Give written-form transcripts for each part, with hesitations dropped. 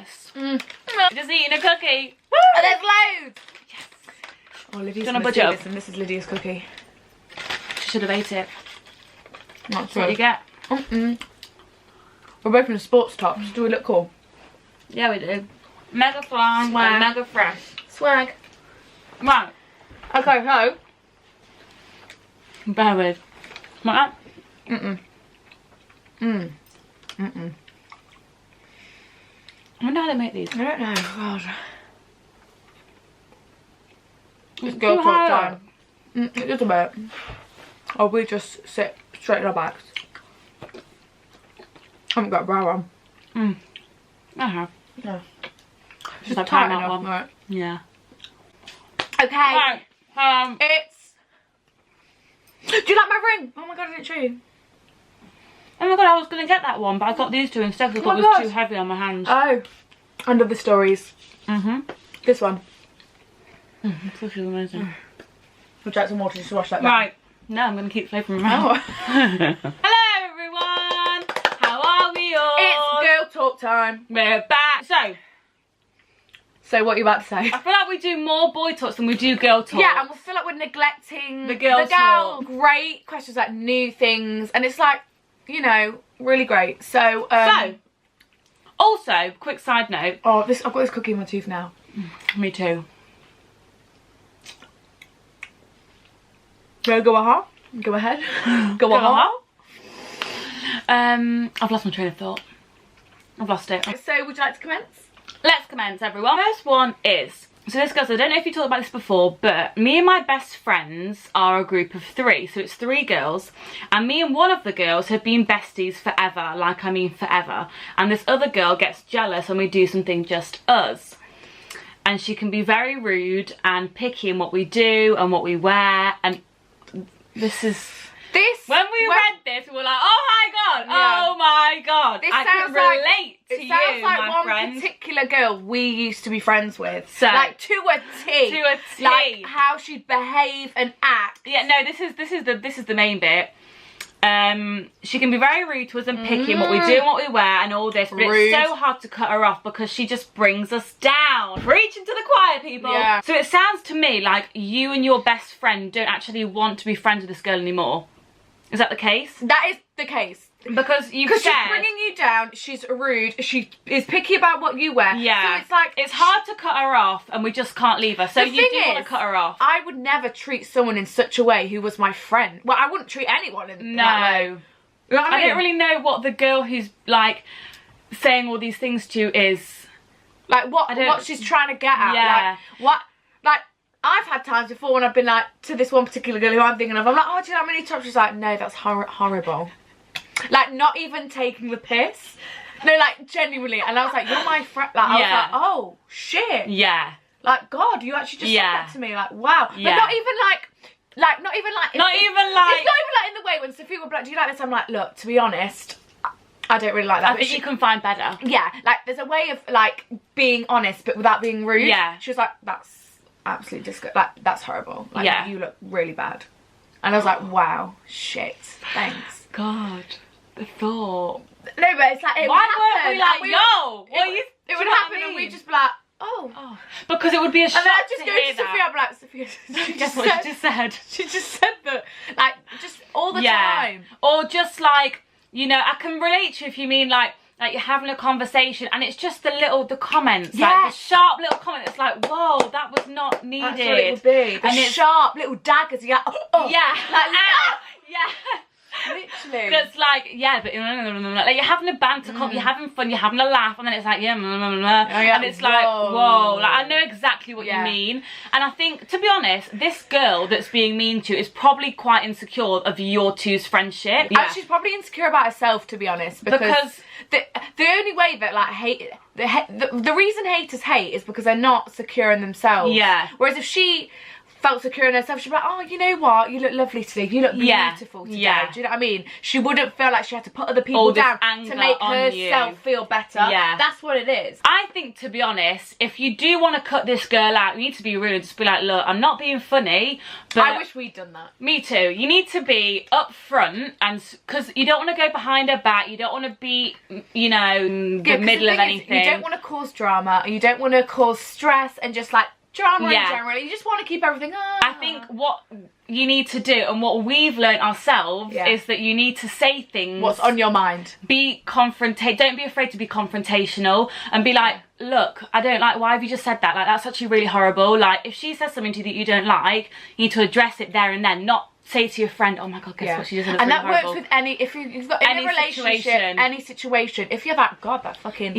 jealous. Just eating a cookie. Woo! And there's loads. Yes. Oh, Lydia's Gonna gonna budge up. this, and this is Lydia's cookie. She should have ate it. Not That's what you get. We're both in sports tops. Do we look cool? Yeah, we do. Mega fun and mega fresh. Swag. Right. Okay, so. Bear with. What? I wonder how they make these. I don't know. God. It's Girl too talk hard. time. Just a bit. Or we just sit straight in our backs. I haven't got a bra on. I have. No. Just Just tight tight enough. one. Right. Yeah. Okay. Right. It's. Do you like my ring? Oh my god, I didn't show you. Oh my god, I was going to get that one, but I got these two instead because I thought it was too heavy on my hands. Oh. Under the stories. This one. This is amazing. Would you like some water just to wash that down? Right. No, I'm going to keep flavoring from my mouth. Hello everyone. How are we all? It's girl talk time. We're back. So what are you about to say? I feel like we do more boy talks than we do girl talk. Yeah, and we feel like we're neglecting the girl talk. Great questions, like new things, and it's like, you know, really great. So, also, quick side note. Oh, I've got this cookie in my tooth now. Me too. Go aha. Go ahead. Go aha. I've lost my train of thought. I've lost it. So, would you like to commence? Let's commence, everyone. First one is, so this goes, I don't know if you talked about this before, but me and my best friends are a group of 3. So it's 3 girls, and me and one of the girls have been besties forever, like I mean forever. And this other girl gets jealous when we do something just us. And she can be very rude and picky in what we do and what we wear, and this is... When we read this, we were like, oh my god, oh my god. This I can relate to you, my friend. It sounds like one particular girl we used to be friends with. So, like to a T. To a T. Like how she'd behave and act. Yeah, no, this is the main bit. She can be very rude to us and picky in what we do and what we wear and all this, but it's so hard to cut her off because she just brings us down. Preaching to the choir, people. Yeah. So it sounds to me like you and your best friend don't actually want to be friends with this girl anymore. Is that the case? That is the case. Because you've said... she's bringing you down, she's rude, she is picky about what you wear. Yeah. So it's like... It's hard to cut her off and we just can't leave her. So you do want to cut her off. I would never treat someone in such a way who was my friend. Well, I wouldn't treat anyone in that way. You know what I mean? I don't really know what the girl who's, like, saying all these things to you is... Like, what she's trying to get at. Yeah. Like, what... Like... I've had times before when I've been like, to this one particular girl who I'm thinking of, I'm like, oh, do you know how many times? She's like, no, that's horrible. Like, not even taking the piss. No, like, genuinely. And I was like, you're my friend. Like, I was like, oh, shit. Yeah. Like, God, you actually just said that to me. Like, wow. Yeah. But not even like... It's not even like in the way when Sophia would be like, do you like this? I'm like, look, to be honest, I don't really like that. I think you can find better. Yeah. Like, there's a way of, like, being honest, but without being rude. Yeah. She was like, that's... absolutely disgusting. Like, that's horrible. Like, yeah. You look really bad. And I was like, wow, shit, thanks. God, the thought. No, but it's like, it why would weren't we like, yo, it would happen and we'd just be like, oh. Because it would be a shock. And then I'd just go to that. Sophia, I'd be like, Sophia, guess what she just said? She just said that, like, just all the time. Or just like, you know, I can relate to you if you mean like you're having a conversation and it's just the comments, like the sharp little comment that's like, whoa, that was not needed. That's what it would be. The sharp little daggers, yeah. Yeah. Like, yeah. Literally. That's like, yeah, but like you're having a banter, you're having fun, you're having a laugh, and then it's like, and it's like, whoa, like I know exactly what you mean. And I think, to be honest, this girl that's being mean to you is probably quite insecure of your two's friendship. Yeah. And she's probably insecure about herself, to be honest, because the only way that like the reason haters hate is because they're not secure in themselves. Yeah. Whereas if she felt secure in herself, she'd be like, oh, you know what, you look lovely today, you look beautiful today. Do you know what I mean? She wouldn't feel like she had to put other people down to make herself feel better. That's what it is. I think, to be honest, if you do want to cut this girl out, you need to be real and just be like, look, I'm not being funny, but I wish we'd done that. Me too. You need to be upfront, and because you don't want to go behind her back, you don't want to be, you know, in the middle of anything. You don't want to cause drama, you don't want to cause stress and just like drama in general. You just want to keep everything. I think what you need to do, and what we've learnt ourselves, is that you need to say things. What's on your mind? Don't be afraid to be confrontational and be like, look, I don't like, why have you just said that? Like, that's actually really horrible. Like, if she says something to you that you don't like, you need to address it there and then, not say to your friend, oh my god, guess what, she just said. And really that horrible. works with if you've got any relationship, any situation. If you're that, god, that fucking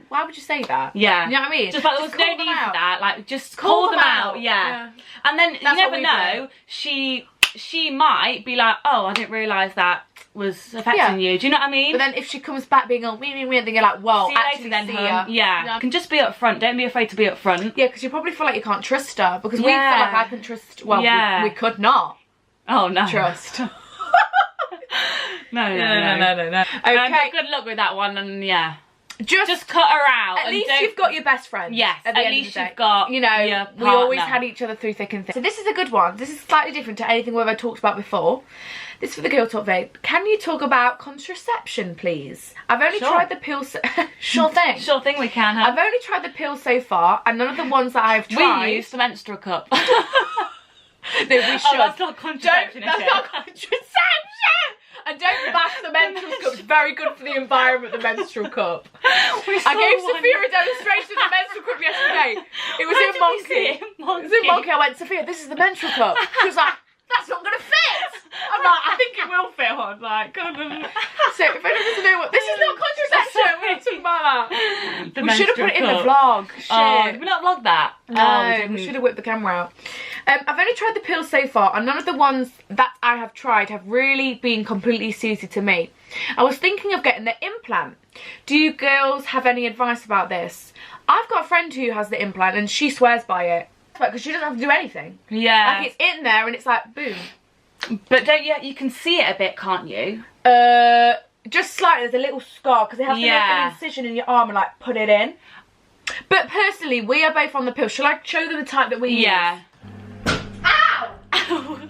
why would you say that? Yeah. You know what I mean? Just like, there's no need for that. Like, just call them out. Yeah. And then you never know, she might be like, oh, I didn't realise that was affecting you. Do you know what I mean? But then if she comes back being all then you're like, well, actually, then you can just be upfront. Don't be afraid to be upfront. Yeah, because you probably feel like you can't trust her, because we feel like I can trust, well, we could not. Oh, no. Trust. No. Okay. But good luck with that one, and just cut her out. At least you've got your best friend. Yes, at least you've got, you know, we always had each other through thick and thin. So this is a good one. This is slightly different to anything we've ever talked about before. This is for the girl talk vape. Can you talk about contraception, please? I've only tried the pill. Sure thing. Sure thing, we can. I've only tried the pill so far, and none of the ones that I've tried. We use the menstrual cup. No, we should. Oh, that's not contraception. That's not contraception. And don't bash the menstrual cup. It's very good for the environment, the menstrual cup. I gave Sophia a demonstration of the menstrual cup yesterday. It was in Monkey. It was in Monkey. I went, Sophia, this is the menstrual cup. She was like, that's not going to fit. I'm like, I think it will fit on. Like, God. So if anyone doesn't know what, this is not contraception. We're not talking about that. We should have put it in the vlog. Shit. Oh, did we not vlog that? No, we should have whipped the camera out. I've only tried the pills so far, and none of the ones that I have tried have really been completely suited to me. I was thinking of getting the implant. Do you girls have any advice about this? I've got a friend who has the implant, and she swears by it. Because she doesn't have to do anything. Yeah. Like, it's in there, and it's like, boom. But you can see it a bit, can't you? Just slightly. There's a little scar, because they have to make an incision in your arm and, like, put it in. But personally, we are both on the pill. Shall I show them the type that we use? Yeah. Ow!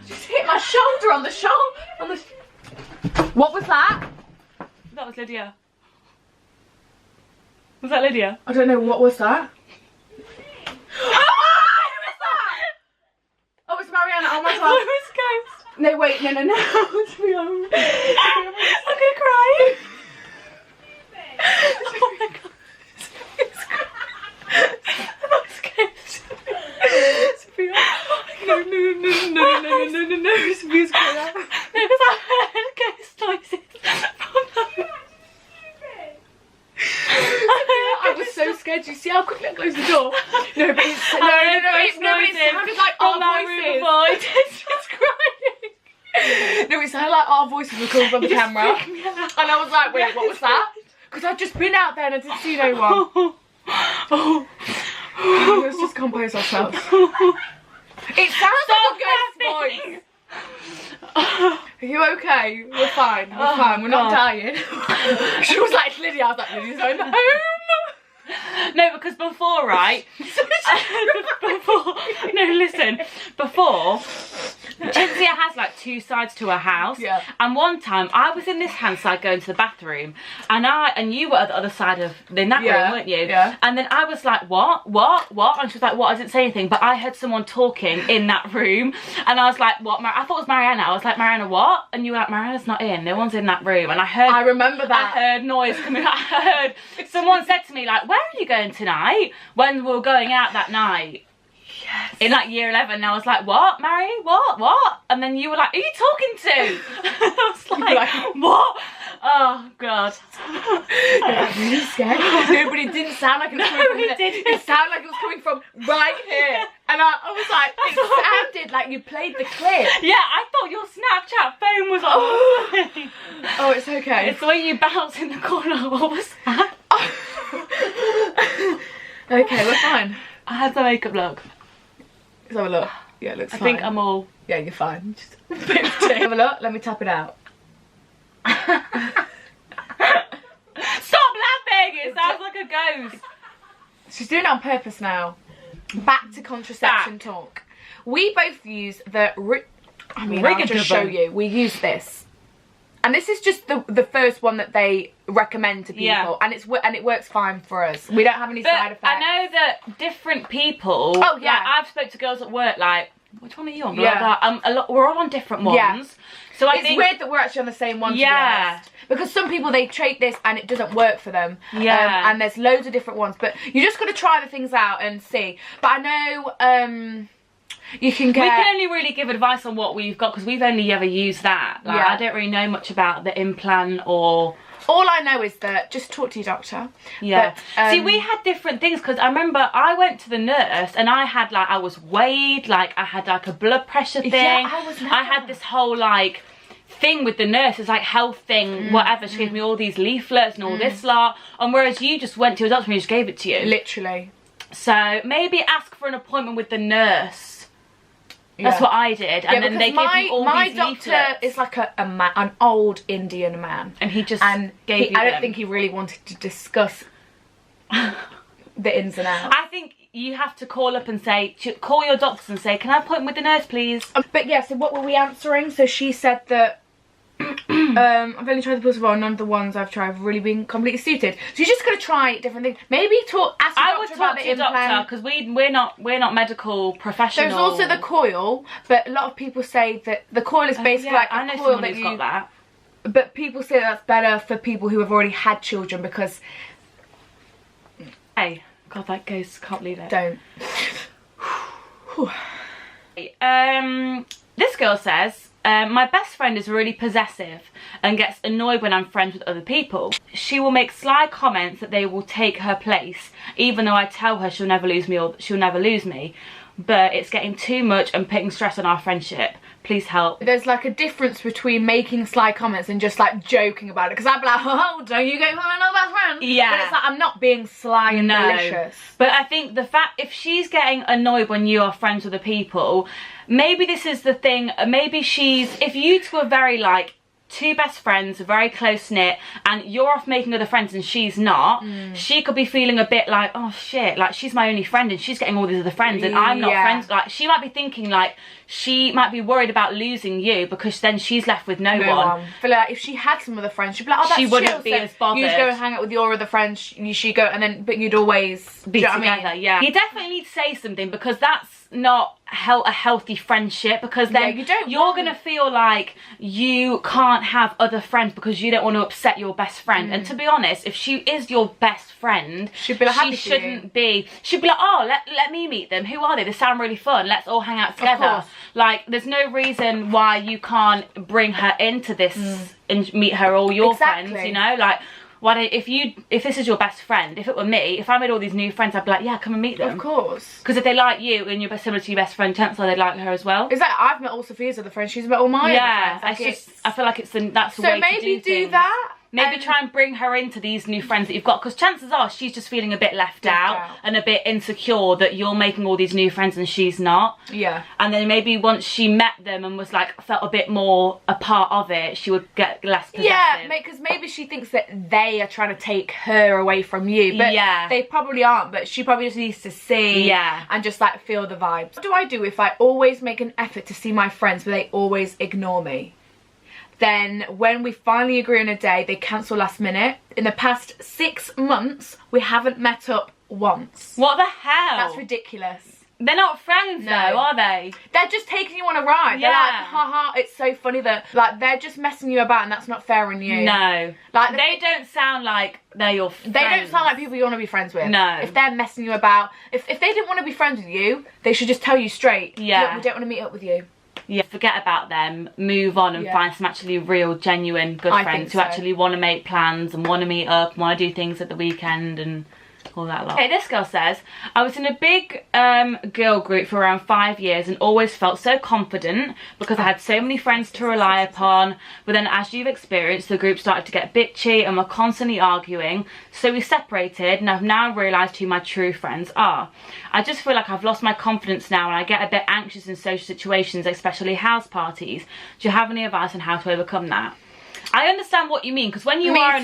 Just hit my shoulder on the shoulder. What was that? That was Lydia. Was that Lydia? I don't know. What was that? Oh, who was that? Oh, it's Mariana. Oh my god. It was Ghost. No, wait. No. I'm gonna cry. Oh my god. That's Ghost. Sophia. No. Sophia's crying out. No, because I heard ghost noises from her. I was so scared. Do you see how quickly I closed the door? No, but it's it sounded like our voices. It's crying. No, it sounded like our voices were coming from the camera. And I was like, wait, what was that? Because I'd just been out there and I didn't see no one. Let's just compose ourselves. It sounds like a ghost voice. Are you okay? We're fine. We're fine. We're not dying. She was like, Lydia. I was like, Lydia's home. No, because before, right? Before, Cinzia has like two sides to her house. Yeah. And one time I was in this hand side going to the bathroom, and you were at the other side of in that room, weren't you? Yeah. And then I was like, what? And she was like, what? I didn't say anything, but I heard someone talking in that room, and I was like, what? I thought it was Mariana. I was like, Mariana, what? And you were like, Mariana's not in. No one's in that room. And I remember that. I heard noise coming. I heard someone said to me like, where are you going tonight? When we were going out that night. Yes. In like year 11, and I was like, what, Mary? What? And then you were like, who are you talking to? I was like, what? Oh, God. Yeah, really scared. No, but it didn't sound like it was coming from there. It sounded like it was coming from right here. And I was like, it sounded like you played the clip. Yeah, I thought your Snapchat phone was on. Oh, it's okay. It's the way you bounce in the corner. What was that? Okay, we're fine. I had the makeup look. Let's have a look. Yeah, it looks fine. I think I'm all... Yeah, you're fine. Just a bit of tea. Have a look. Let me tap it out. Stop laughing! It sounds like a ghost. She's doing it on purpose now. Back to contraception talk. We both use the... I'll just show you. We use this. And this is just the first one that they recommend to people, and it works fine for us. We don't have any side effects. I know that different people. Oh yeah, like, I've spoke to girls at work like, which one are you on? Blah, blah, blah. We're all on different ones. Yeah. So I think it's weird that we're actually on the same one. Yeah. To be honest. Because some people they take this and it doesn't work for them. Yeah. And there's loads of different ones, but you just got to try the things out and see. But I know. You can get... We can only really give advice on what we've got because we've only ever used that. Like, I don't really know much about the implant or... All I know is that just talk to your doctor. Yeah. But, see, we had different things because I remember I went to the nurse and I had like, I was weighed, like I had like a blood pressure thing. Yeah, I had this whole like thing with the nurse. It's like health thing, whatever. She gave me all these leaflets and all this lot. And whereas you just went to a doctor and he just gave it to you. Literally. So maybe ask for an appointment with the nurse. That's what I did, and then they gave me all these leaflets. My doctor is like an old Indian man, and he just gave you I don't think he really wanted to discuss the ins and outs. I think you have to call up and say, call your doctors and say, can I have an appointment with the nurse, please? But yeah, so what were we answering? So she said that I've only tried the Possessive, none of the ones I've tried have really been completely suited. So you're just gonna try different things. Maybe ask your doctor about the implant. Because we're not medical professionals. There's also the coil, but a lot of people say that the coil is basically like a coil that got that. But people say that's better for people who have already had children because. Hey, God, that ghost, can't believe it. Don't. This girl says. My best friend is really possessive and gets annoyed when I'm friends with other people. She will make sly comments that they will take her place, even though I tell her she'll never lose me or she'll never lose me. But it's getting too much and putting stress on our friendship. Please help. There's like a difference between making sly comments and just like joking about it. Because I'd be like, oh, don't you go for another best friend? Yeah. But it's like, I'm not being sly and malicious. But I think the fact, if she's getting annoyed when you are friends with the people, maybe this is the thing, maybe if you two are very like, two best friends, very close knit, and you're off making other friends and she's not, she could be feeling a bit like, oh shit, like she's my only friend and she's getting all these other friends and I'm not friends. Like she might be thinking like she might be worried about losing you because then she's left with no one. I feel like if she had some other friends, she'd be like, oh, that's she wouldn't be as bothered. You'd go and hang out with your other friends, you should go, and then but you'd always be together. I mean? Yeah, you definitely need to say something because that's not a healthy friendship, because then you're gonna feel like you can't have other friends because you don't want to upset your best friend. And to be honest, if she is your best friend, she'd be like, she'd be like, oh, let me meet them. Who are they? They sound really fun. Let's all hang out together. Like there's no reason why you can't bring her into this and meet her all your friends, you know, like why don't, if this is your best friend, if it were me, if I made all these new friends, I'd be like, yeah, come and meet them. Of course. Because if they like you and you're similar to your best friend, chances are they'd like her as well. Is that I've met all Sophia's other friends, she's met all my other friends. Like I feel like that's the way to do things. So maybe do that. Maybe try and bring her into these new friends that you've got, because chances are she's just feeling a bit left out and a bit insecure that you're making all these new friends and she's not. Yeah. And then maybe once she met them and was like, felt a bit more a part of it, she would get less possessive. Yeah, because maybe she thinks that they are trying to take her away from you, but they probably aren't, but she probably just needs to see and just like feel the vibes. What do I do if I always make an effort to see my friends but they always ignore me? Then when we finally agree on a day, they cancel last minute. In the past 6 months, we haven't met up once. What the hell? That's ridiculous. They're not friends though, are they? They're just taking you on a ride. They're like, haha, it's so funny that, like, they're just messing you about and that's not fair on you. No. Like, they don't sound like they're your friends. They don't sound like people you want to be friends with. No. If they're messing you about, if they didn't want to be friends with you, they should just tell you straight. Yeah. Look, we don't want to meet up with you. Yeah, forget about them, move on and find some actually real, genuine good friends who actually want to make plans and want to meet up, want to do things at the weekend and All that lot. Okay, this girl says, I was in a big girl group for around 5 years and always felt so confident because I had so many friends to rely upon, but then as you've experienced, the group started to get bitchy and were constantly arguing, so we separated and I've now realised who my true friends are. I just feel like I've lost my confidence now and I get a bit anxious in social situations, especially house parties. Do you have any advice on how to overcome that? I understand what you mean, because when you are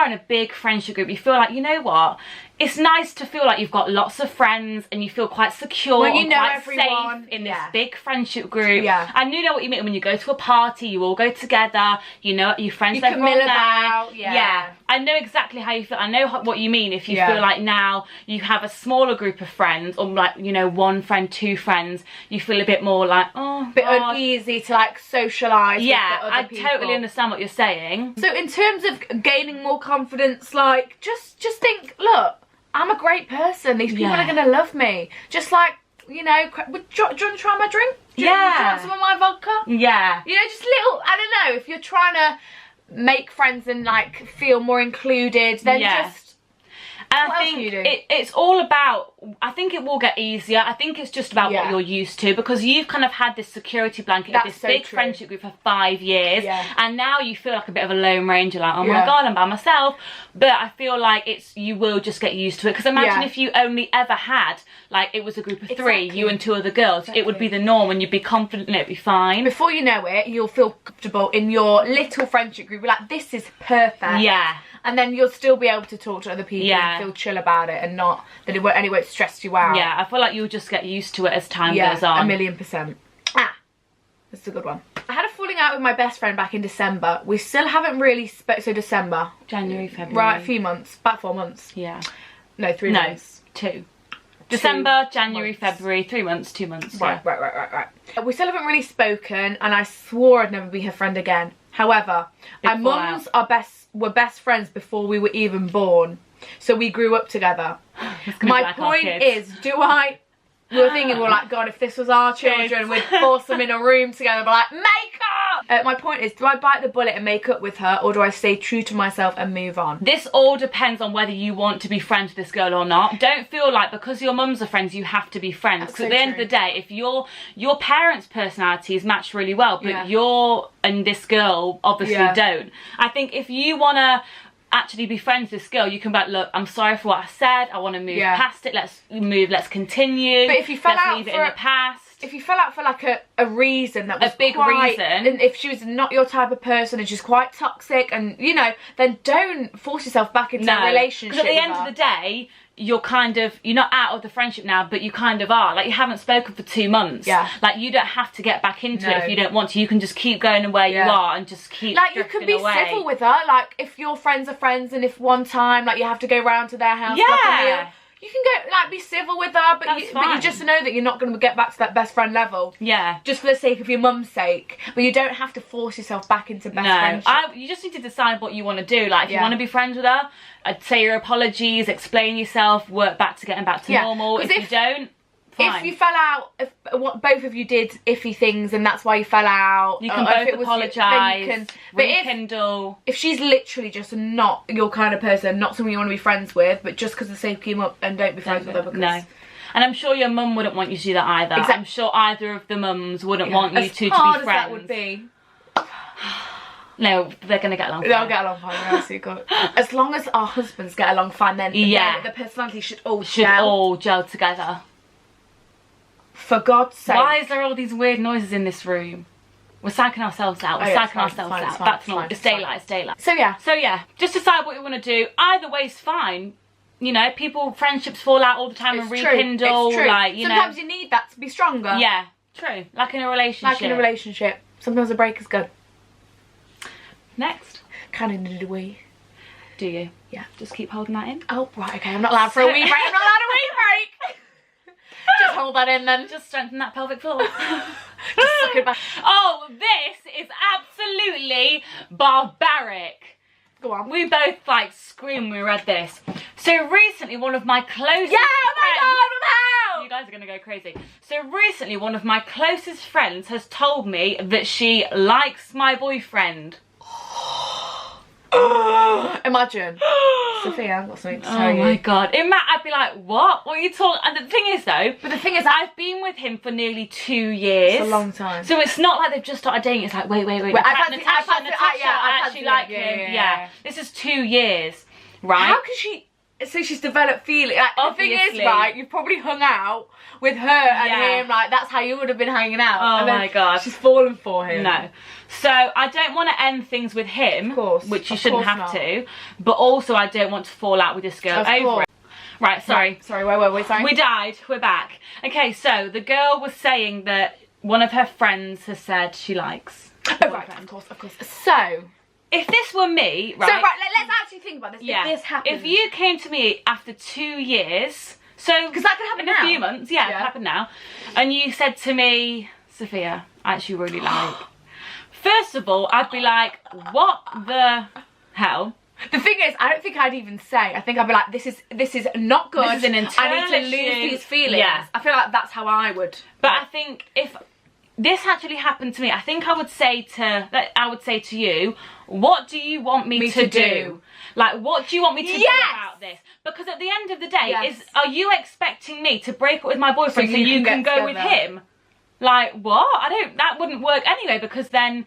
in a big friendship group, you feel like, you know what, it's nice to feel like you've got lots of friends and you feel quite secure and quite safe in this big friendship group. Yeah. And you know what you mean when you go to a party, you all go together, you know, your friends are everyone there. Yeah. I know exactly how you feel. I know what you mean if you feel like now you have a smaller group of friends, or like, you know, one friend, two friends, you feel a bit more like, oh, a bit uneasy to like socialise with other people. I totally understand what you're saying. So in terms of gaining more confidence, like just think, look, I'm a great person. These people are going to love me. Just like, you know, do you want to try my drink? Do you want some of my vodka? Yeah. You know, just little, I don't know, if you're trying to make friends and like feel more included, then just... And I think it's all about, I think it will get easier. I think it's just about what you're used to, because you've kind of had this security blanket of this big friendship group for 5 years. And now you feel like a bit of a lone ranger, like, oh my God, I'm by myself. But I feel like you will just get used to it. Because imagine if you only ever had, like, it was a group of 3, you and 2 other girls. It would be the norm and you'd be confident and it'd be fine. Before you know it, you'll feel comfortable in your little friendship group. You're like, this is perfect. Yeah. And then you'll still be able to talk to other people and feel chill about it, and not that it won't stress you out. Yeah, I feel like you'll just get used to it as time goes on. 1,000,000%. This is a good one. I had a falling out with my best friend back in December. We still haven't really so December. January, February. Right, a few months. About 4 months. Yeah. No, 3 months. 2. December, January, February, 3 months, 2 months. Right. We still haven't really spoken, and I swore I'd never be her friend again. However, our mums were best friends before we were even born, so we grew up together. My point is, we were thinking, we're like, God, if this was our children, we'd force them in a room together, be like, make up! My point is, do I bite the bullet and make up with her, or do I stay true to myself and move on? This all depends on whether you want to be friends with this girl or not. Don't feel like because your mums are friends, you have to be friends. Because at the end of the day, if your parents' personalities match really well, but your and this girl obviously don't. I think if you want to actually be friends with this girl, you can be like, look, I'm sorry for what I said, I want to move past it, let's continue. But if you fell out leave it in the past. If you fell out for like a reason that was a big reason, and if she was not your type of person and she's quite toxic, and you know, then don't force yourself back into a relationship. Because at the end of the day, you're not out of the friendship now, but you kind of are. Like, you haven't spoken for 2 months. Yeah. Like, you don't have to get back into it if you don't want to. You can just keep going where you are and just keep like, you can be civil with her. Like, if your friends are friends, and if one time, like, you have to go round to their house for like a meal, you can go, like, be civil with her, but you just know that you're not going to get back to that best friend level. Yeah. Just for the sake of your mum's sake. But you don't have to force yourself back into best friendship. You just need to decide what you want to do. Like, if you want to be friends with her, say your apologies, explain yourself, work back to getting back to normal. If you don't, fine. If you fell out, if both of you did iffy things and that's why you fell out, you can both apologise, rekindle. If she's literally just not your kind of person, not someone you want to be friends with, but just because the sake came up, and don't be friends with her because... No. And I'm sure your mum wouldn't want you to do that either. Exactly. I'm sure either of the mums wouldn't want you two to be friends. As hard as that would be. No, they're going to get along fine. They'll get along fine, as long as our husbands get along fine, then the personality should all gel together. For God's sake. Why is there all these weird noises in this room? We're psyching ourselves out. We're psyching ourselves out. That's not. It's daylight. It's daylight. So yeah. Just decide what you want to do. Either way's fine. You know, friendships fall out all the time and rekindle. It's true. Like, sometimes you need that to be stronger. Yeah, true. Like in a relationship. Sometimes a break is good. Next. Kind of need a wee. Do you? Yeah. Just keep holding that in. Oh, right. Okay. I'm not allowed for a wee break. I'm not allowed a wee break. Just hold that in then. Just strengthen that pelvic floor. Just suck it back. Oh, this is absolutely barbaric. Go on. We both like screamed when we read this. So recently one of my closest friends... oh my God, what the hell? You guys are going to go crazy. So recently one of my closest friends has told me that she likes my boyfriend. Imagine. Sophia, I've got something to tell you. Oh my god. In Matt, I'd be like, what? What are you talking? And the thing is though, I've been with him for nearly 2 years. It's a long time. So it's not like they've just started dating. It's like, wait. Natasha, I actually like him. Yeah. This is 2 years, right? How can she? So she's developed feeling. Like, the thing is, right, you've probably hung out with her and him, like, that's how you would have been hanging out. Oh and then my god. She's fallen for him. No. So I don't want to end things with him, of course, which you shouldn't have to, but also I don't want to fall out with this girl over it. Right, sorry. Sorry, wait, sorry. We died, we're back. Okay, so the girl was saying that one of her friends has said she likes Oh, right, of course. So... if this were me, right? So, right, let's actually think about this. Yeah. If this happened. If you came to me after 2 years, so... because that could happen in a few months, it could happen now. And you said to me, Sophia, I actually really like... First of all, I'd be like, what the hell? The thing is, I don't think I'd even say. I think I'd be like, this is not good. This is an internal I need to lose these feelings. Yeah. I feel like that's how I would. But I think if this actually happened to me, I think I would say to you, what do you want me to do? Like, what do you want me to do about this? Because at the end of the day, are you expecting me to break up with my boyfriend so you can go with him? Like, what? That wouldn't work anyway, because then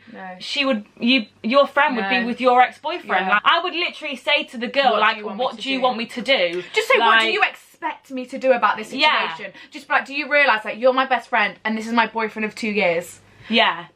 your friend would be with your ex-boyfriend. Like, I would literally say to the girl, what do you want me to do? Just say, what do you expect me to do about this situation? Just be like, do you realise that you're my best friend and this is my boyfriend of 2 years? Yeah.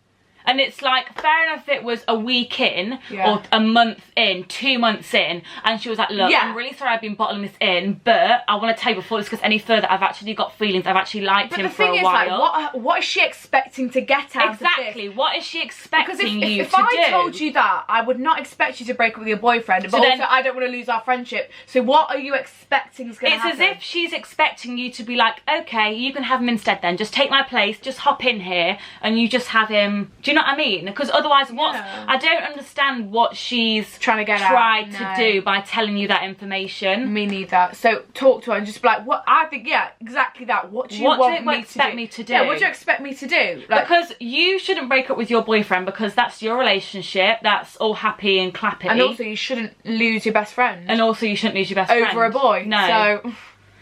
And it's like, fair enough if it was a week in, or a month in, 2 months in, and she was like, look, I'm really sorry I've been bottling this in, but I want to tell you before this goes any further, I've actually got feelings, I've actually liked him for a while. Like, what is she expecting to get out of this? Exactly, what is she expecting you to do? If I told you that, I would not expect you to break up with your boyfriend, but also I don't want to lose our friendship. So what are you expecting is going to happen? It's as if she's expecting you to be like, okay, you can have him instead then, just take my place, just hop in here, and you just have him, do you know what I mean? Because otherwise, I don't understand what she's tried to do by telling you that information. Me neither. So talk to her and just be like, what? I think, exactly that. What do you expect me to do? Yeah, what do you expect me to do? Like, because you shouldn't break up with your boyfriend because that's your relationship. That's all happy and clappy. And also, you shouldn't lose your best friend. And also, you shouldn't lose your best friend over a boy. No. So.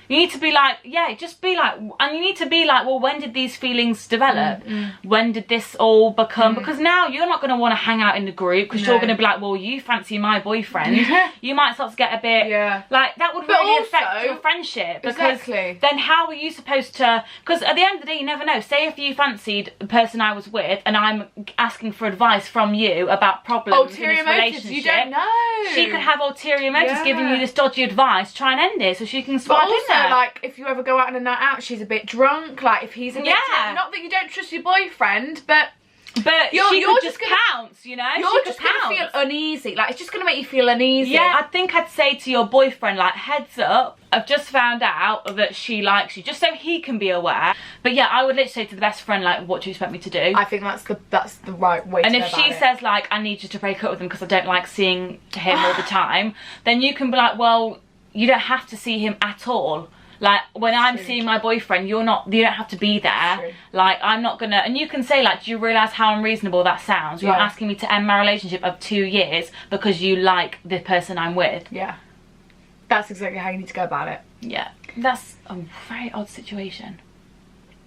You need to be like, just be like, and you need to be like, well, when did these feelings develop? When did this all become? Because now you're not going to want to hang out in the group because you're going to be like, well, you fancy my boyfriend. You might start to get a bit, like, that would really affect your friendship. Because then how are you supposed to, because at the end of the day, you never know. Say if you fancied the person I was with and I'm asking for advice from you about problems in this relationship. You don't know. She could have ulterior motives giving you this dodgy advice, try and end it so she can swipe in there. Like, if you ever go out on a night out, she's a bit drunk. Like, if he's a bit drunk, not that you don't trust your boyfriend, but you're just gonna pounce, you know. You're just gonna feel uneasy. Like, it's just gonna make you feel uneasy. Yeah, I think I'd say to your boyfriend, like, heads up, I've just found out that she likes you, just so he can be aware. But yeah, I would literally say to the best friend, like, what do you expect me to do? I think that's the right way to go about it. And if she says, like, I need you to break up with him because I don't like seeing him all the time, then you can be like, well, you don't have to see him at all. Like, when I'm seeing my boyfriend, you don't have to be there. Like, I'm not gonna, and you can say, like, do you realise how unreasonable that sounds? You're asking me to end my relationship of 2 years because you like the person I'm with. Yeah. That's exactly how you need to go about it. Yeah. That's a very odd situation.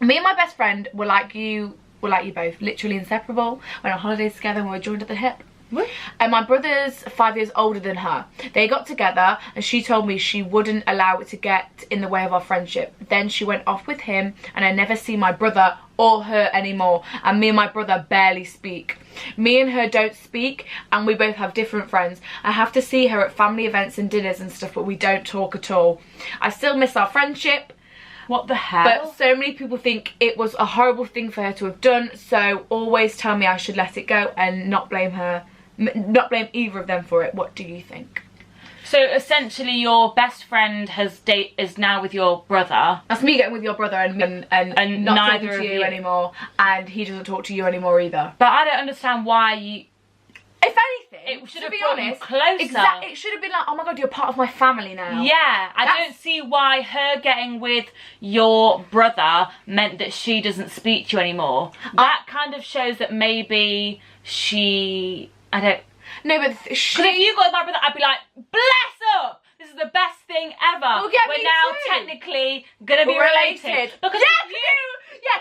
Me and my best friend were like you both, literally inseparable. Went on holidays together and we were joined at the hip. What? And my brother's 5 years older than her. They got together and she told me she wouldn't allow it to get in the way of our friendship. Then she went off with him and I never see my brother or her anymore. And me and my brother barely speak. Me and her don't speak and we both have different friends. I have to see her at family events and dinners and stuff, but we don't talk at all. I still miss our friendship. What the hell? But so many people think it was a horrible thing for her to have done, so always tell me I should let it go and not blame her. Not blame either of them for it. What do you think? So essentially your best friend is now with your brother. That's me getting with your brother and not talking to you anymore, and he doesn't talk to you anymore either. But I don't understand why you... If anything, it should have brought you closer. It should have been like, oh my god, you're part of my family now. Yeah, I don't see why her getting with your brother meant that she doesn't speak to you anymore. That kind of shows that maybe she... I don't... No, but because if you got with my brother, I'd be like, bless up! This this is the best thing ever. Well, yeah, we're me now too. technically gonna be related. Because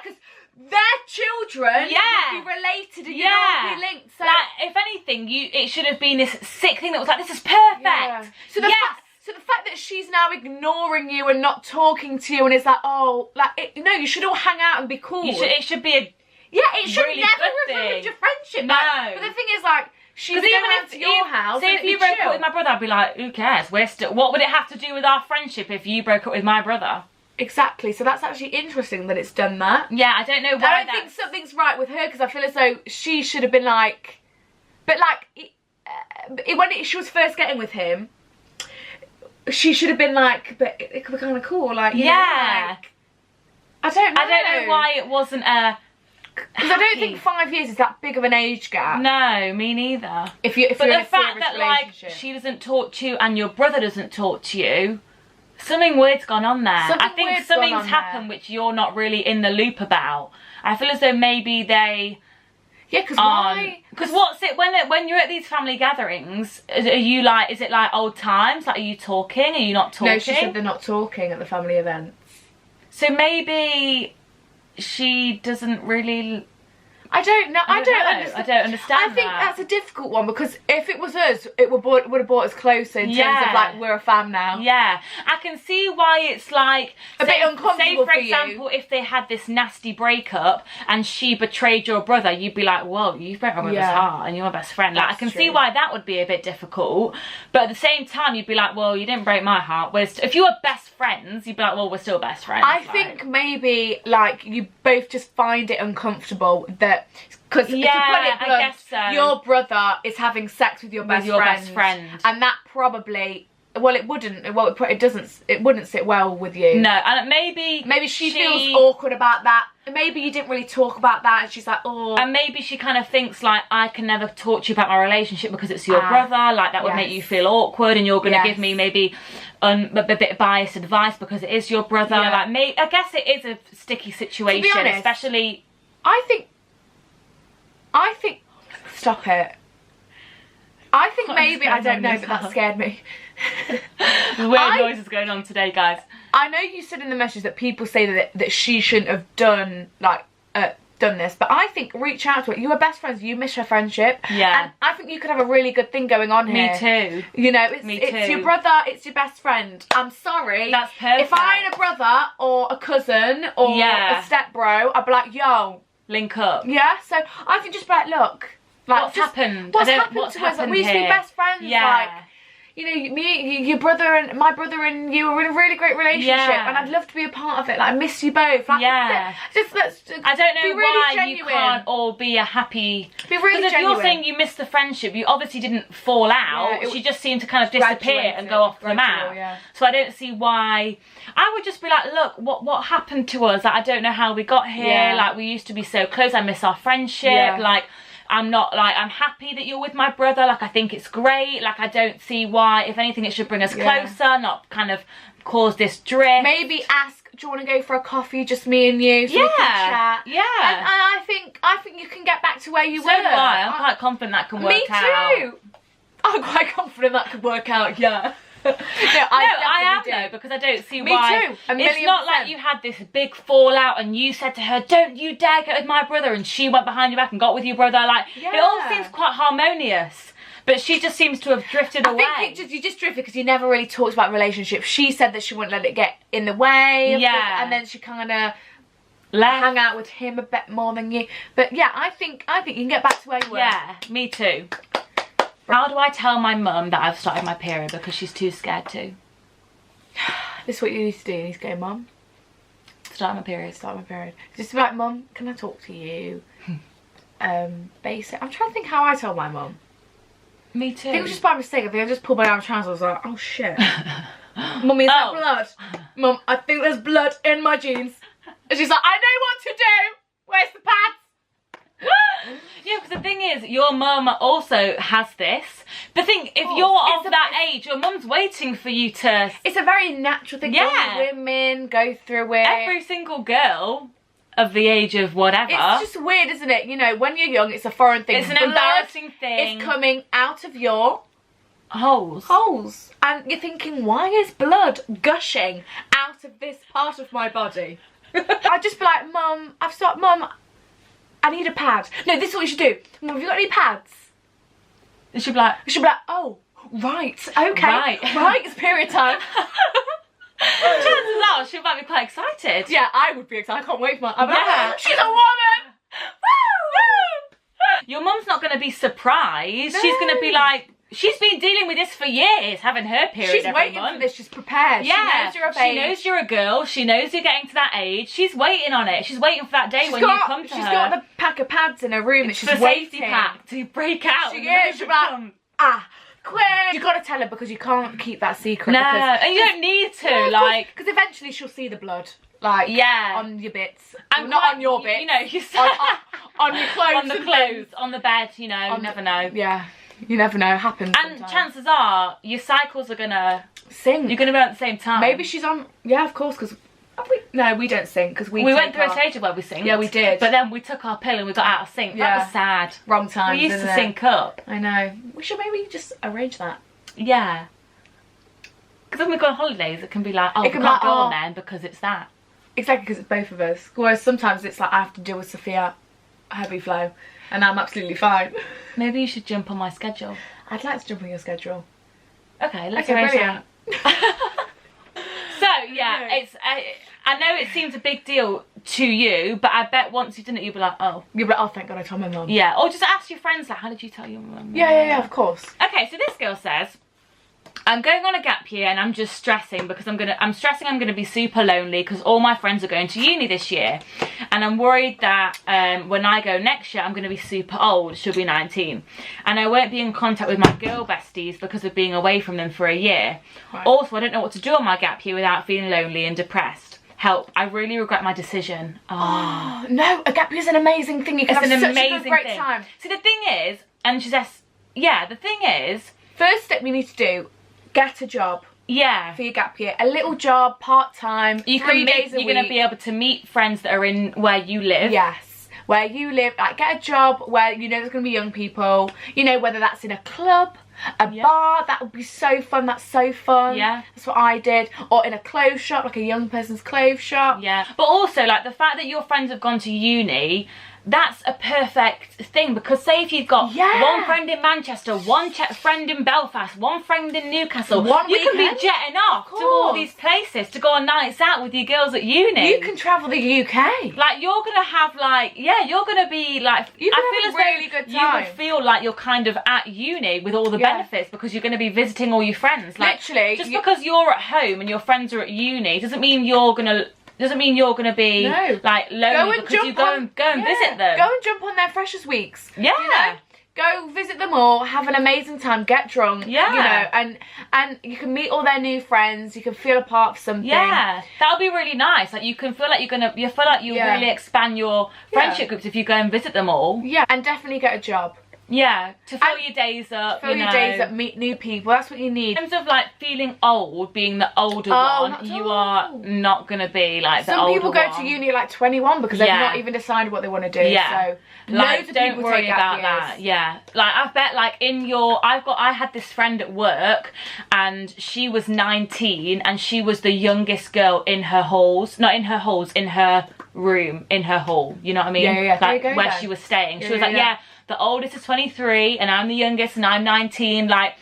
because their children would be related and you'd all be linked. So like, if anything, it should have been this sick thing that was like, this is perfect. Yeah. So the fact that she's now ignoring you and not talking to you and it's like, oh, like, you should all hang out and be cool. It should be a it should really never good have ruined thing. your friendship. No. Like, but the thing is, like, she's going round to your house. Say if you broke up with my brother, I'd be like, who cares? What would it have to do with our friendship if you broke up with my brother? Exactly. So that's actually interesting that it's done that. Yeah, I don't know why. I don't think something's right with her because I feel as though she should have been like, but like, when she was first getting with him, she should have been like, but it could be kind of cool, like, you know, like, I don't know why it wasn't a. Because I don't think 5 years is that big of an age gap. No, me neither. If you're in a serious relationship. Like, she doesn't talk to you and your brother doesn't talk to you, something weird's gone on there. I think something's happened which you're not really in the loop about. I feel as though maybe they. Yeah, because why? Because what's it when you're at these family gatherings? Are you like? Is it like old times? Like, are you talking? Are you not talking? No, she said they're not talking at the family events. So maybe she doesn't really. I don't know. I don't understand. I don't understand. I think that's a difficult one because if it was us, it would have brought us closer in terms of like we're a fam now. Yeah, I can see why it's like a bit uncomfortable. Say for example, if they had this nasty breakup and she betrayed your brother, you'd be like, "Whoa, you broke my brother's heart and you're my best friend." Like, I can see why that would be a bit difficult, but at the same time, you'd be like, "Well, you didn't break my heart." Whereas if you were best friends, you'd be like, "Well, we're still best friends." I think maybe like you both just find it uncomfortable that. Because to put it blunt, I guess so. Your brother is having sex with your best friend, and that probably it wouldn't sit well with you. No, and maybe she feels awkward about that. Maybe you didn't really talk about that, and she's like, oh. And maybe she kind of thinks like, I can never talk to you about my relationship because it's your brother. Like, that would make you feel awkward, and you're going to give me maybe a bit of biased advice because it is your brother. Yeah. Like, I guess it is a sticky situation, to be honest, especially. I think. Stop it. I think maybe, I don't know, but that scared me. Weird noises going on today, guys. I know you said in the message that people say that she shouldn't have done this, but I think reach out to her. You were best friends, you miss her friendship. Yeah. And I think you could have a really good thing going on here. Me too. You know, it's your brother, it's your best friend. I'm sorry. That's perfect. If I had a brother or a cousin or a stepbro, I'd be like, yo. Link up. Yeah, so I think just be like, look. Like, what's happened? What's happened to us? Like, we used to be best friends. Yeah. Like, you know, your brother and my brother and you were in a really great relationship, and I'd love to be a part of it. Like, I miss you both. Like, let's I don't know be really why genuine. you can't all be a happy. Be really Because if genuine. you're saying you missed the friendship, you obviously didn't fall out. Yeah, she just seemed to kind of disappear and go off the map. Yeah. So I don't see why. I would just be like, look, what happened to us? Like, I don't know how we got here. Yeah. Like, we used to be so close. I miss our friendship. Yeah. Like, I'm happy that you're with my brother. Like, I think it's great. Like, I don't see why. If anything, it should bring us closer, not kind of cause this drift. Maybe ask, do you want to go for a coffee, just me and you, so we can chat? Yeah. And I think you can get back to where you were. So do I. I'm quite confident that can work out. Me too. I'm quite confident that could work out, yeah. I am though, because I don't see why. Me too. It's not like you had this big fallout and you said to her, don't you dare get with my brother, and she went behind your back and got with your brother. Like, it all seems quite harmonious. But she just seems to have drifted away. I think you just drifted because you never really talked about relationships. She said that she wouldn't let it get in the way. Yeah. And then she kind of hang out with him a bit more than you. But yeah, I think you can get back to where you were. Yeah, me too. How do I tell my mum that I've started my period? Because she's too scared to. This is what you need to do. You need to go, Mum. Start my period. Start my period. Just be like, Mum, can I talk to you? Basic. I'm trying to think how I told my mum. Me too. I think it was just by mistake. I think I just pulled my arm trousers. I was like, oh shit. Mummy, is that blood? Mum, I think there's blood in my jeans. And she's like, I know what to do. Where's the pads? Yeah, because the thing is, your mum also has this. The thing, if you're of that age, your mum's waiting for you to. It's a very natural thing. Yeah. All women go through it. Every single girl of the age of whatever. It's just weird, isn't it? You know, when you're young, it's a foreign thing. It's an embarrassing thing. It's coming out of your Holes. And you're thinking, why is blood gushing out of this part of my body? I'd just be like, Mum, Mum, I need a pad. No, this is what you should do. Mum, have you got any pads? And she'd be like, oh, right, okay. Right, it's period time. Chances are she might be quite excited. Yeah, I would be excited. I can't wait for my... Like, she's a woman! Woo! Your mum's not going to be surprised. No. She's going to be like, she's been dealing with this for years, having her period She's every waiting month. for this. She's prepared. Yeah. She knows you're of age. She knows you're a girl. She knows you're getting to that age. She's waiting on it. She's waiting for that day when you come to her. She's got the pack of pads in her room that she's the waiting. Safety pack to break out. She'll be like, quick! You got to tell her because you can't keep that secret. No, and you don't need to, like... Because eventually she'll see the blood. Like, on your bits. And not on your bits. You know, you on your clothes. On the clothes, on the bed, you know, you never know. Yeah, you never know, it happens And sometimes. Chances are, your cycles are gonna... Sync. You're gonna be at the same time. Maybe she's on... Yeah, of course, because... No, we don't sync, because we went through a stage where we synced. Yeah, we did. But then we took our pill and we got out of sync. Yeah. That was sad. Wrong time. We used to sync up. I know. We should maybe just arrange that. Yeah. Because when we go on holidays, it can be like, oh, we can't go on then because it's that. Exactly, because it's both of us. Whereas sometimes it's like I have to deal with Sophia heavy flow and I'm absolutely fine. Maybe you should jump on my schedule. I'd like to jump on your schedule. Okay, let's arrange that. So, yeah, it's... I know it seems a big deal to you, but I bet once you've done it, you'll be like, oh. You'll be like, oh, thank God I told my mum. Yeah, or just ask your friends, like, how did you tell your mum? Yeah, of course. Okay, so this girl says, I'm going on a gap year and I'm just stressing because I'm gonna be super lonely because all my friends are going to uni this year, and I'm worried that when I go next year I'm gonna be super old. She'll be 19, and I won't be in contact with my girl besties because of being away from them for a year. Right. Also, I don't know what to do on my gap year without feeling lonely and depressed. Help, I really regret my decision. Oh no, a gap year is an amazing thing. You can have such a great time. See, the thing is, and she says, yeah, the thing is, first step we need to do, get a job. Yeah. For your gap year. A little job, part-time, 3 days a week. You're going to be able to meet friends that are in where you live. Yes. Where you live. Like, get a job where you know there's going to be young people. You know, whether that's in a club, a bar. That would be so fun. That's so fun. Yeah. That's what I did. Or in a clothes shop, like a young person's clothes shop. Yeah. But also, like, the fact that your friends have gone to uni... That's a perfect thing, because say if you've got one friend in Manchester, one friend in Belfast, one friend in Newcastle, you can be jetting off to all these places to go on nights out with your girls at uni. You can travel the UK. Like, you're going to have, like, you're going to be, like, I feel as really good time. You would feel like you're kind of at uni with all the benefits because you're going to be visiting all your friends. Like, literally. Just because you're at home and your friends are at uni doesn't mean you're going to... be like lonely because you go and visit them. Go and jump on their freshers weeks. Yeah. You know? Go visit them all, have an amazing time, get drunk. Yeah. You know, and you can meet all their new friends. You can feel a part of something. Yeah. That'll be really nice. Like, you can feel like you really expand your friendship groups if you go and visit them all. Yeah. And definitely get a job. Yeah, to fill your days up, fill your days up, meet new people, that's what you need. In terms of, like, feeling old, being the older one, you are not going to be, like, the older one. Some people go to uni at, like, 21 because they've not even decided what they want to do, so... Like, don't worry about that. Yeah, like, I bet, like, I had this friend at work, and she was 19, and she was the youngest girl in her halls, not in her halls, in her room, in her hall, you know what I mean? Yeah. Like, where she was staying. She was like, the oldest is 23 and I'm the youngest and I'm 19. Like,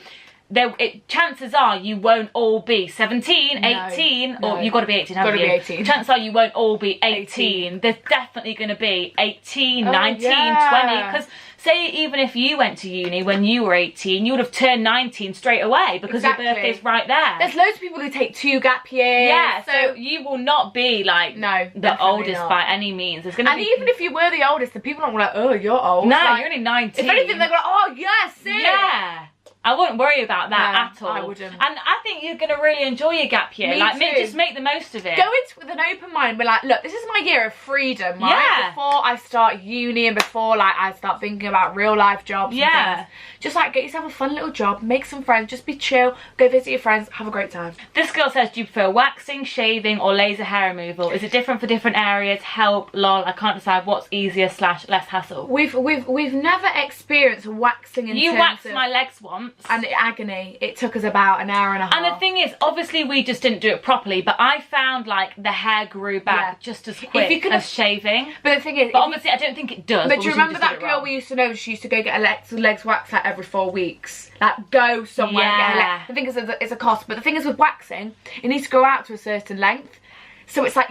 chances are you won't all be 17, 18, or you've got to be 18, haven't you? 18. Chances are you won't all be 18. There's definitely going to be 18, 19, 20. Because say even if you went to uni when you were 18, you would have turned 19 straight away because your birthday's right there. There's loads of people who take 2 gap years. Yeah, so you will not be like the oldest by any means. There's gonna be even if you were the oldest, the people aren't like, oh, you're old. No, like, you're only 19. If anything, they're like, oh, yes, yeah. I wouldn't worry about that at all. I wouldn't. And I think you're going to really enjoy your gap year. Just make the most of it. Go into with an open mind. Be like, look, this is my year of freedom, right? Yeah. Before I start uni and before, like, I start thinking about real life jobs and things. Just, like, get yourself a fun little job, make some friends, just be chill, go visit your friends, have a great time. This girl says, do you prefer waxing, shaving, or laser hair removal? Is it different for different areas? Help, lol, I can't decide what's easier / less hassle. We've never experienced waxing in terms of... You waxed my legs once. months. And agony. It took us about an hour and a half. And the thing is, obviously we just didn't do it properly, but I found like the hair grew back just as quick as shaving. But the thing is, obviously I don't think it does. But do you remember that girl we used to know? She used to go get her legs waxed like every 4 weeks. Like go somewhere and get her legs. The thing is, it's a cost. But the thing is with waxing, it needs to grow out to a certain length. So it's like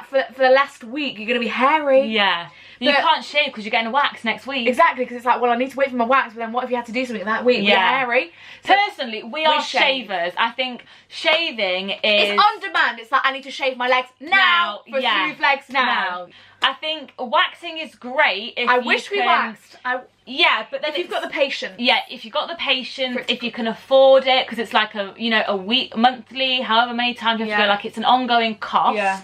for the last week you're gonna be hairy. Yeah. You can't shave because you're getting a wax next week. Exactly, because it's like, well, I need to wait for my wax, but then what if you had to do something that week? Yeah. Hairy. So personally, we are shavers. I think shaving is... It's on demand. It's like, I need to shave my legs now. For smooth legs now. I think waxing is great if I wish we waxed. Yeah, but then if you've got the patience. Yeah, if you've got the patience, if you can afford it, because it's like a week, monthly, however many times you have to go, like it's an ongoing cost. Yeah.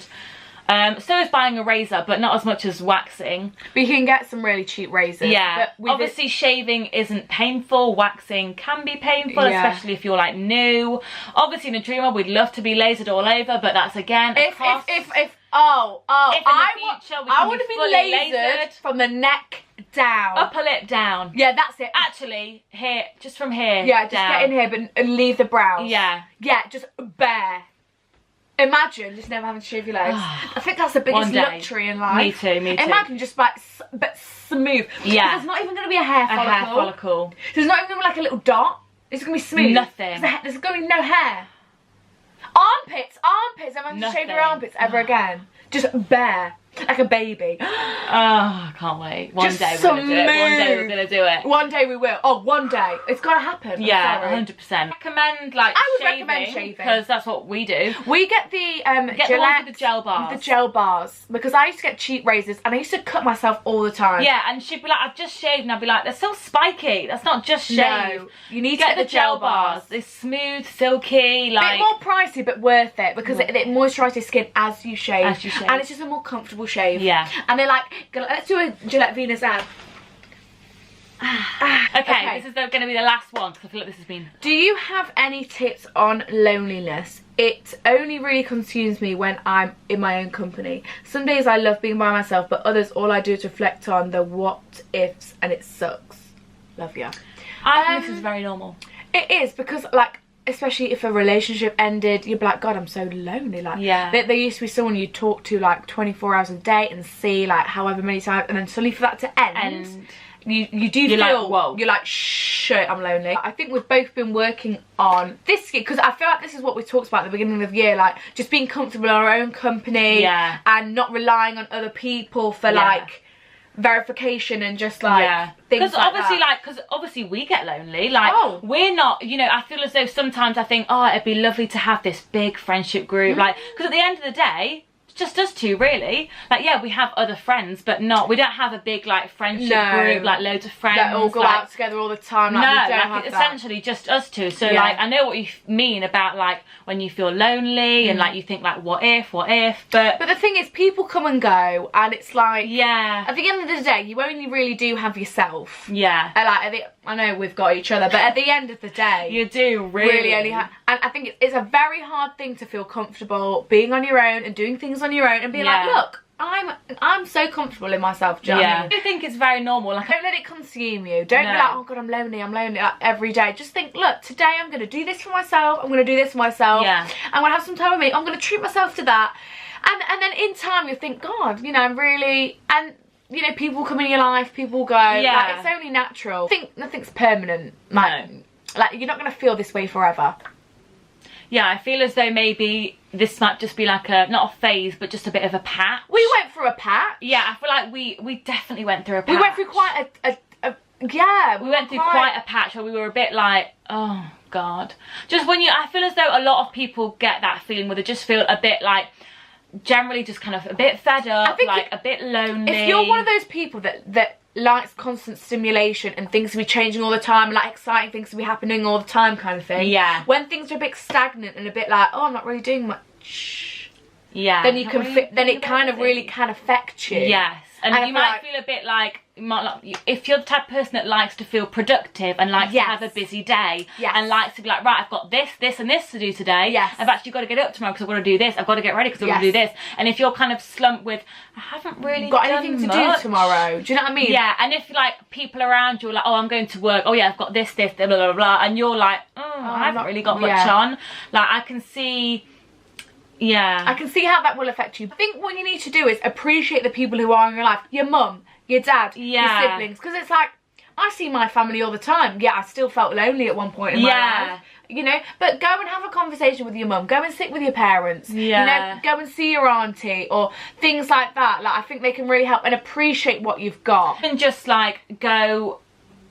So is buying a razor, but not as much as waxing. But you can get some really cheap razors. Yeah, but obviously shaving isn't painful. Waxing can be painful, especially if you're like new. Obviously in a dream world, we'd love to be lasered all over, but that's again a cost. If I want to be lasered from the neck down. Upper lip down. Yeah, that's it. Actually, here, just from here. Yeah, just get in here, but leave the brows. Yeah. Yeah, just bare. Imagine just never having to shave your legs. I think that's the biggest luxury in life. Me too. Imagine just like, but smooth. Yeah. There's not even going to be a hair follicle. There's not even going to be like a little dot. It's going to be smooth. Nothing. There's going to be no hair. Armpits. I'm not to shave your armpits ever again. Just bare. Like a baby. Oh, I can't wait. One day we're going to do it. One day we're going to do it. One day we will. Oh, one day. It's got to happen. Yeah, 100%. Recommend I would recommend shaving. Because that's what we do. We get the Gillette, the gel bars. The gel bars. Because I used to get cheap razors and I used to cut myself all the time. Yeah, and she'd be like, I've just shaved. And I'd be like, they're so spiky. That's not just shave. No, you need to get the gel bars. They're smooth, silky, like... Bit more pricey, but worth it. Because it moisturises your skin as you shave. And it's just a more comfortable shave. Yeah. And they're like, let's do a Gillette Venus ad. Okay, this is going to be the last one because I feel like this has been... Do you have any tips on loneliness? It only really consumes me when I'm in my own company. Some days I love being by myself, but others all I do is reflect on the what ifs and it sucks. Love ya. I think this is very normal. It is, because like, especially if a relationship ended, you'd be like, God, I'm so lonely. Like, there used to be someone you talk to like 24 hours a day and see like however many times, and then suddenly for that to end, you do feel like, whoa. You're like, shit, I'm lonely. I think we've both been working on this year, because I feel like this is what we talked about at the beginning of the year, like just being comfortable in our own company and not relying on other people for like verification and just like things like that. Because obviously we get lonely, like we're not, I feel as though sometimes I think, oh, it'd be lovely to have this big friendship group, like, because at the end of the day it's just us two really, like, yeah, we have other friends, but we don't have a big like friendship group, like loads of friends that all go out together all the time, like, we don't have it's essentially just us two. So like, I know what you mean about like when you feel lonely and like you think like what if, but the thing is, people come and go, and it's like, at the end of the day you only really do have yourself. Like, I know we've got each other, but at the end of the day you do really only have, and I think it's a very hard thing to feel comfortable being on your own and doing things on your own and being like, look, I'm so comfortable in myself. Do you know what I mean? I think it's very normal. Like, don't let it consume you. Don't be like, oh God, I'm lonely like, every day. Just think, look, today I'm going to do this for myself. I'm going to do this for myself. I'm going to have some time with me. I'm going to treat myself to that. And then in time you'll think, God, I'm really... And, people come in your life, people go. Like, it's only natural. I think nothing's permanent. Like, you're not going to feel this way forever. Yeah, I feel as though maybe this might just be like not a phase, but just a bit of a patch. We went through a patch. Yeah, I feel like we definitely went through a patch. We went through quite we went through quite a patch where we were a bit like, oh God. Just when I feel as though a lot of people get that feeling where they just feel a bit like, generally just kind of a bit fed up, like a bit lonely. If you're one of those people that likes constant stimulation and things to be changing all the time, like exciting things to be happening all the time kind of thing. When things are a bit stagnant and a bit like, oh, I'm not really doing much. Then you can then it kind of really can affect you. Yes. And you might feel a bit like, if you're the type of person that likes to feel productive and likes to have a busy day and likes to be like, right, I've got this, this and this to do today. I've actually got to get up tomorrow because I've got to do this. I've got to get ready because I've got to do this. And if you're kind of slumped with, I haven't really got anything to do tomorrow. Do you know what I mean? Yeah, and if like people around you are like, oh, I'm going to work. Oh yeah, I've got this, blah, blah, blah, blah. And you're like, I haven't really got much on. Like, I can see... Yeah. I can see how that will affect you. I think what you need to do is appreciate the people who are in your life. Your mum, your dad, your siblings. Because it's like, I see my family all the time. Yeah, I still felt lonely at one point in my life. You know, but go and have a conversation with your mum. Go and sit with your parents. You know, go and see your auntie or things like that. Like, I think they can really help and appreciate what you've got. And just like go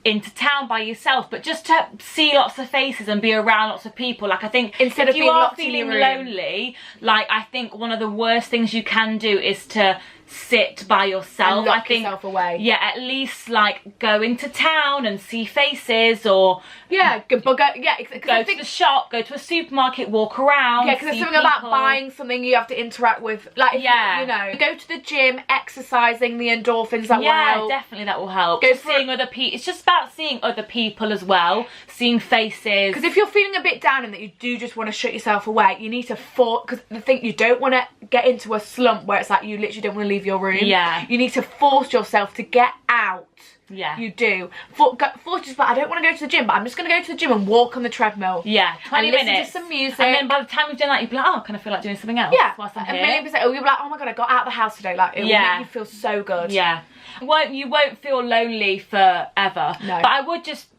into town by yourself, but just to see lots of faces and be around lots of people. Like, I think instead of you are feeling lonely, like, I think one of the worst things you can do is to sit by yourself. And lock yourself away. Yeah, at least like go into town and see faces, or go to the shop, go to a supermarket, walk around. Yeah, because there's something about buying something you have to interact with. Like, if you know, go to the gym, exercising, the endorphins that will help. Yeah, definitely that will help. Seeing other people. It's just about seeing other people as well, seeing faces. Because if you're feeling a bit down and that you do just want to shut yourself away, you need to because the thing, you don't want to get into a slump where it's like you literally don't want to leave your room. You need to force yourself to get out. You do. Force yourself. I don't want to go to the gym, but I'm just going to go to the gym and walk on the treadmill. 20 minutes. Listen to some music. And then by the time you've done that, you'll be like, oh, can I feel like doing something else? Whilst I'm here? And maybe you'll be like, oh my god, I got out of the house today. Like, it will make you feel so good. You won't feel lonely forever. No. But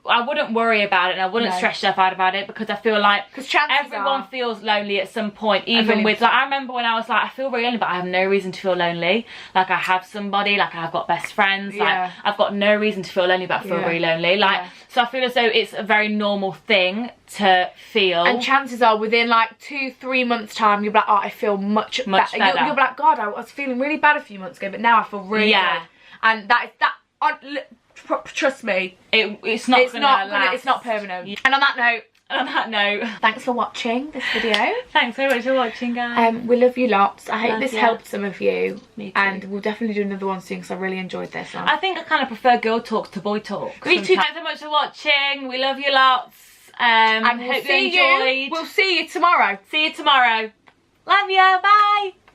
I wouldn't worry about it, and I wouldn't stress yourself out about it, because I feel like everyone feels lonely at some point. Even with, like, I remember when I was like, I feel really lonely, but I have no reason to feel lonely. Like, I have somebody, like, I've got best friends, like, I've got no reason to feel lonely, but I feel really lonely. Like, so I feel as though it's a very normal thing to feel. And chances are, within like 2-3 months time, you'll be like, oh, I feel much better. You'll be like, God, I was feeling really bad a few months ago, but now I feel really good. And trust me, it's not permanent. And on that note, thanks for watching this video. Thanks so much for watching, guys. We love you lots. I hope this helped some of you. Me too. And we'll definitely do another one soon, because I really enjoyed this one. I think I kind of prefer girl talk to boy talk. Me too. Thanks so much for watching. We love you lots. And hope you enjoyed. We'll see you tomorrow. See you tomorrow. Love you. Bye.